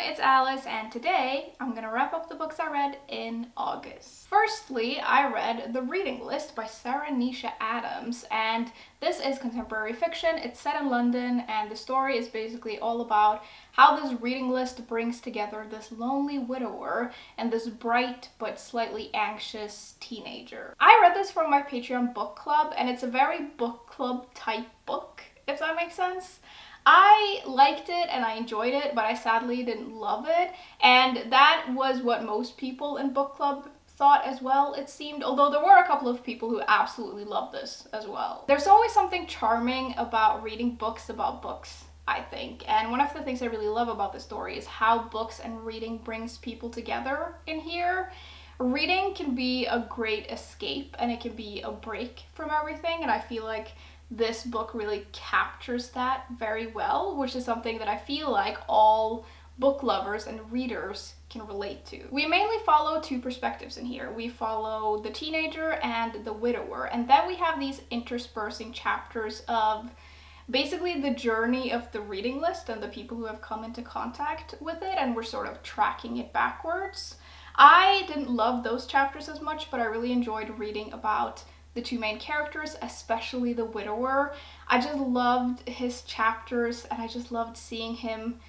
it's Alice, and today I'm gonna wrap up the books I read in August. Firstly, I read The Reading List by Sarah Nisha Adams, and this is contemporary fiction. It's set in London, and the story is basically all about how this reading list brings together this lonely widower and this bright but slightly anxious teenager. I read this from my Patreon book club, and it's a very book club type book, if that makes sense. I liked it and I enjoyed it, but I sadly didn't love it, and that was what most people in book club thought as well, it seemed, although there were a couple of people who absolutely loved this as well. There's always something charming about reading books about books, I think, and one of the things I really love about this story is how books and reading brings people together in here. Reading can be a great escape and it can be a break from everything, and I feel like this book really captures that very well, which is something that I feel like all book lovers and readers can relate to. We mainly follow two perspectives in here. We follow the teenager and the widower, and then we have these interspersing chapters of basically the journey of the reading list and the people who have come into contact with it, and we're sort of tracking it backwards. I didn't love those chapters as much, but I really enjoyed reading about the two main characters, especially the widower. I just loved his chapters, and I just loved seeing him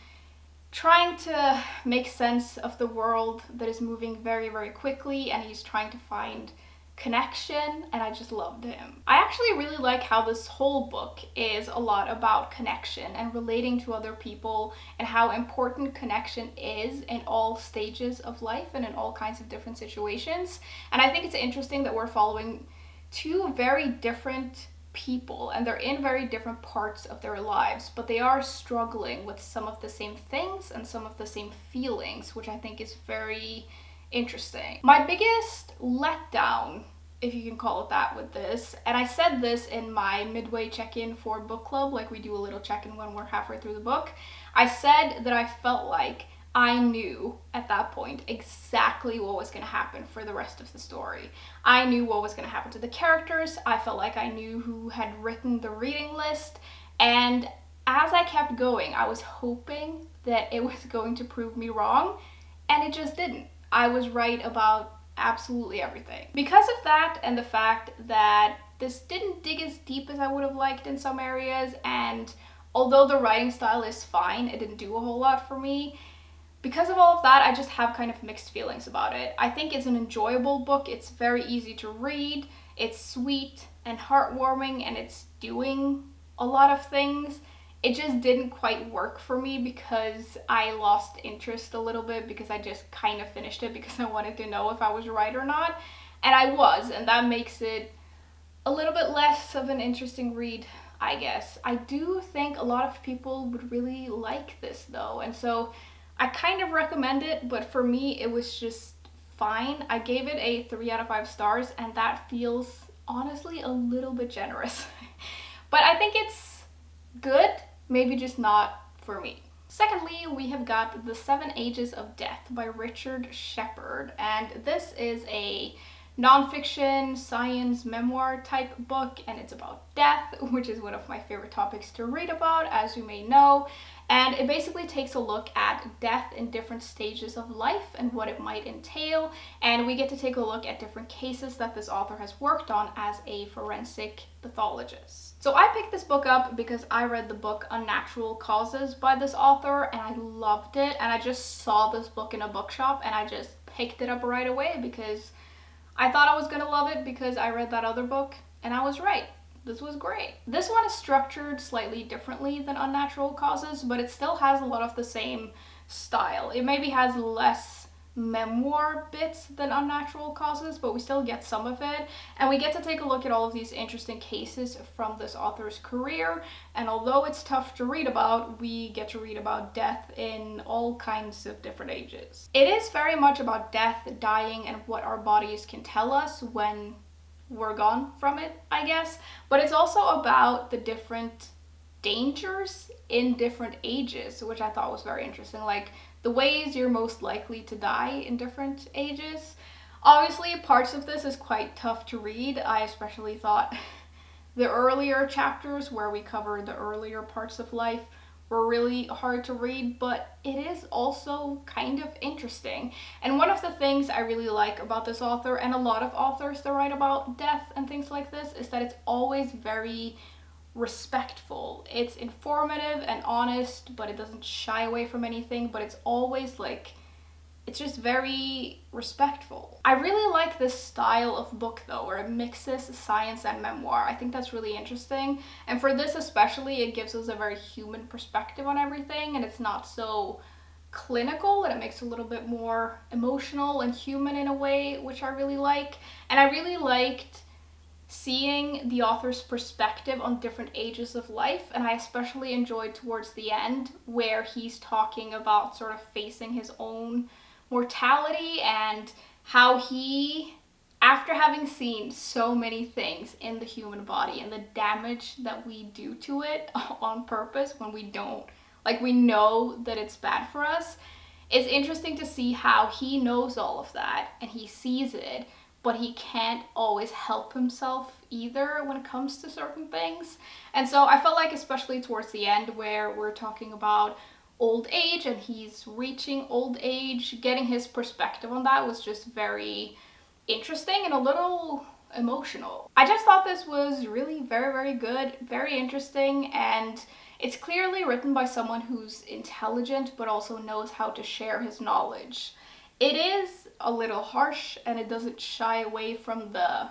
trying to make sense of the world that is moving very, very quickly, and he's trying to find connection, and I just loved him. I actually really like how this whole book is a lot about connection and relating to other people, and how important connection is in all stages of life and in all kinds of different situations. And I think it's interesting that we're following two very different people, and they're in very different parts of their lives, but they are struggling with some of the same things and some of the same feelings, which I think is very interesting. My biggest letdown, if you can call it that, with this, and I said this in my midway check-in for book club, like we do a little check-in when we're halfway through the book, I said that I felt like I knew at that point exactly what was going to happen for the rest of the story. I knew what was going to happen to the characters. I felt like I knew who had written the reading list, and as I kept going, I was hoping that it was going to prove me wrong, and it just didn't. I was right about absolutely everything. Because of that, and the fact that this didn't dig as deep as I would have liked in some areas, and although the writing style is fine, it didn't do a whole lot for me. Because of all of that, I just have kind of mixed feelings about it. I think it's an enjoyable book. It's very easy to read. It's sweet and heartwarming, and it's doing a lot of things. It just didn't quite work for me because I lost interest a little bit, because I just kind of finished it because I wanted to know if I was right or not. And I was, and that makes it a little bit less of an interesting read, I guess. I do think a lot of people would really like this though, and so I kind of recommend it, but for me it was just fine. I gave it a 3 out of 5 stars, and that feels honestly a little bit generous. But I think it's good, maybe just not for me. Secondly, we have got The 7 Ages of Death by Richard Shepard, and this is a nonfiction science memoir type book, and it's about death, which is one of my favorite topics to read about, as you may know. And it basically takes a look at death in different stages of life and what it might entail, and we get to take a look at different cases that this author has worked on as a forensic pathologist. So I picked this book up because I read the book Unnatural Causes by this author, and I loved it, and I just saw this book in a bookshop and I just picked it up right away because I thought I was gonna love it because I read that other book, and I was right. This was great. This one is structured slightly differently than Unnatural Causes, but it still has a lot of the same style. It maybe has less memoir bits than Unnatural Causes, but we still get some of it, and we get to take a look at all of these interesting cases from this author's career. And although it's tough to read about, we get to read about death in all kinds of different ages. It is very much about death, dying, and what our bodies can tell us when we're gone from it, I guess, but it's also about the different dangers in different ages, which I thought was very interesting, like the ways you're most likely to die in different ages. Obviously, parts of this is quite tough to read. I especially thought the earlier chapters where we cover the earlier parts of life were really hard to read, but it is also kind of interesting. And one of the things I really like about this author, and a lot of authors that write about death and things like this, is that it's always very respectful. It's informative and honest, but it doesn't shy away from anything, but it's always like, it's just very respectful. I really like this style of book though, where it mixes science and memoir. I think that's really interesting. And for this especially, it gives us a very human perspective on everything, and it's not so clinical, and it makes it a little bit more emotional and human in a way, which I really like. And I really liked seeing the author's perspective on different ages of life, and I especially enjoyed towards the end where he's talking about sort of facing his own mortality and how he, after having seen so many things in the human body and the damage that we do to it on purpose when we don't, like, we know that it's bad for us, it's interesting to see how he knows all of that and he sees it, but he can't always help himself either when it comes to certain things. And so I felt like, especially towards the end where we're talking about old age and he's reaching old age, getting his perspective on that was just very interesting and a little emotional. I just thought this was really very, very good, very interesting, and it's clearly written by someone who's intelligent but also knows how to share his knowledge. It is a little harsh and it doesn't shy away from the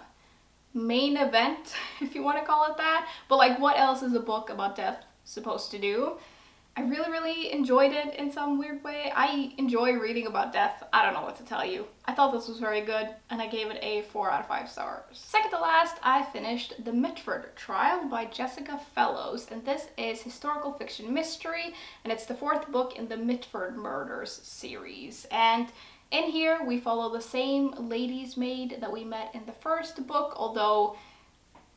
main event, if you want to call it that, but like, what else is a book about death supposed to do? I really, really enjoyed it in some weird way. I enjoy reading about death. I don't know what to tell you. I thought this was very good and I gave it a 4 out of 5 stars. Second to last, I finished The Mitford Trial by Jessica Fellows, and this is historical fiction mystery, and it's the 4th book in the Mitford Murders series. And in here we follow the same lady's maid that we met in the first book, although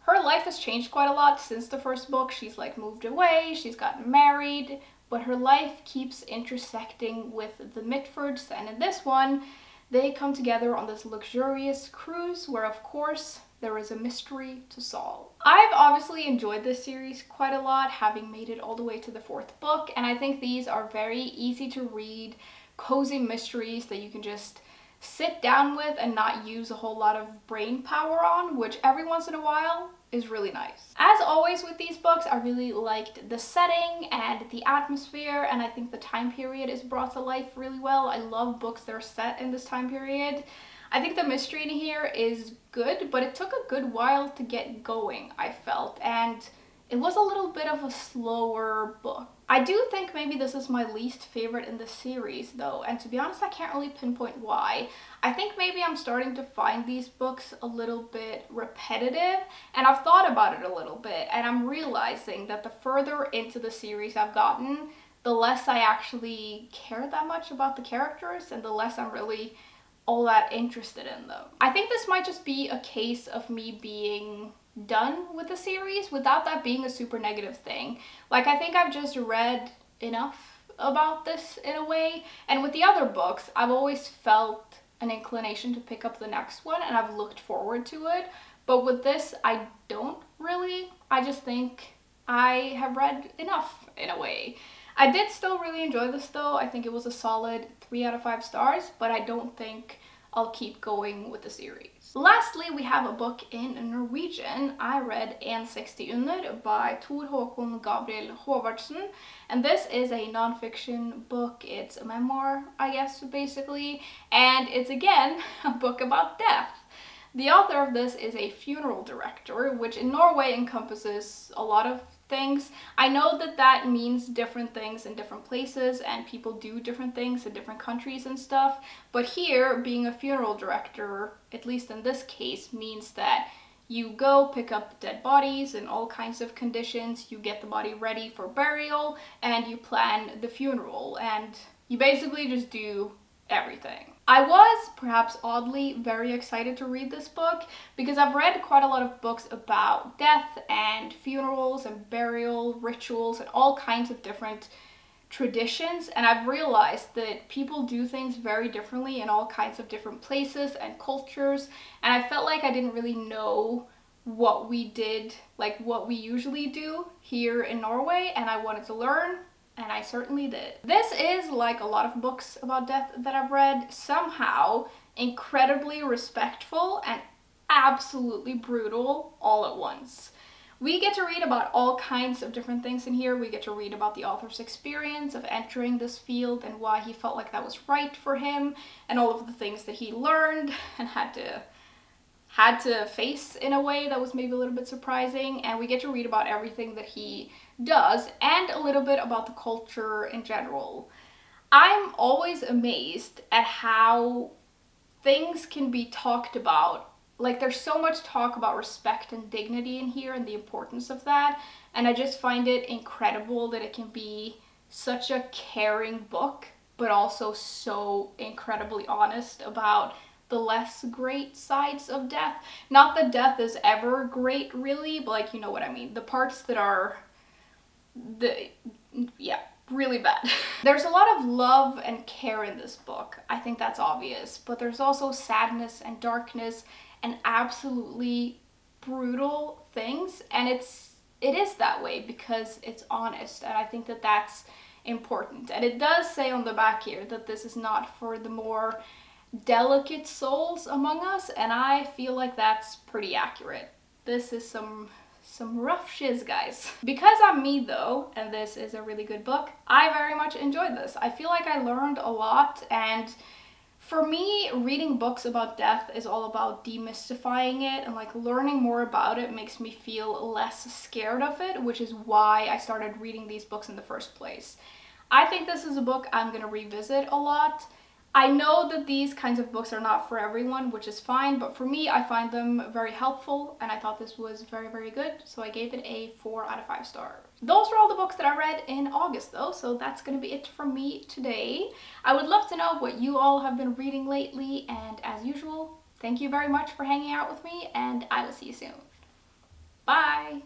her life has changed quite a lot since the first book. She's like moved away, she's gotten married, but her life keeps intersecting with the Mitfords, and in this one, they come together on this luxurious cruise where, of course, there is a mystery to solve. I've obviously enjoyed this series quite a lot, having made it all the way to the 4th book, and I think these are very easy to read, cozy mysteries that you can just sit down with and not use a whole lot of brain power on, which every once in a while is really nice. As always with these books, I really liked the setting and the atmosphere, and I think the time period is brought to life really well. I love books that are set in this time period. I think the mystery in here is good, but it took a good while to get going, I felt, and it was a little bit of a slower book. I do think maybe this is my least favorite in the series though, and to be honest, I can't really pinpoint why. I think maybe I'm starting to find these books a little bit repetitive, and I've thought about it a little bit, and I'm realizing that the further into the series I've gotten, the less I actually care that much about the characters, and the less I'm really all that interested in them. I think this might just be a case of me being done with the series without that being a super negative thing. Like, I think I've just read enough about this in a way, and with the other books I've always felt an inclination to pick up the next one and I've looked forward to it, but with this I don't really. I just think I have read enough in a way. I did still really enjoy this though. I think it was a solid 3 out of 5 stars, but I don't think I'll keep going with the series. Lastly, we have a book in Norwegian. I read En seksti under by Tor Håkon Gabriel Håvardsen, and this is a non-fiction book. It's a memoir, I guess, basically, and it's again a book about death. The author of this is a funeral director, which in Norway encompasses a lot of things. I know that that means different things in different places and people do different things in different countries and stuff, but here being a funeral director, at least in this case, means that you go pick up dead bodies in all kinds of conditions, you get the body ready for burial, and you plan the funeral, and you basically just do everything. I was, perhaps oddly, very excited to read this book because I've read quite a lot of books about death and funerals and burial rituals and all kinds of different traditions, and I've realized that people do things very differently in all kinds of different places and cultures, and I felt like I didn't really know what we did, like what we usually do here in Norway, and I wanted to learn. And I certainly did. This is, like a lot of books about death that I've read, somehow incredibly respectful and absolutely brutal all at once. We get to read about all kinds of different things in here. We get to read about the author's experience of entering this field and why he felt like that was right for him, and all of the things that he learned and had to face in a way that was maybe a little bit surprising. And we get to read about everything that he does and a little bit about the culture in general. I'm always amazed at how things can be talked about. Like, there's so much talk about respect and dignity in here and the importance of that, and I just find it incredible that it can be such a caring book, but also so incredibly honest about the less great sides of death. Not that death is ever great, really, but, like, you know what I mean. The parts that are really bad. There's a lot of love and care in this book. I think that's obvious, but there's also sadness and darkness and absolutely brutal things, and it is that way because it's honest, and I think that that's important. And it does say on the back here that this is not for the more delicate souls among us, and I feel like that's pretty accurate. This is some rough shiz, guys. Because I'm me though, and this is a really good book, I very much enjoyed this. I feel like I learned a lot, and for me, reading books about death is all about demystifying it, and like learning more about it makes me feel less scared of it, which is why I started reading these books in the first place. I think this is a book I'm gonna revisit a lot. I know that these kinds of books are not for everyone, which is fine, but for me, I find them very helpful, and I thought this was very, very good, so I gave it a 4 out of 5 stars. Those were all the books that I read in August, though, so that's gonna be it from me today. I would love to know what you all have been reading lately, and as usual, thank you very much for hanging out with me, and I will see you soon. Bye!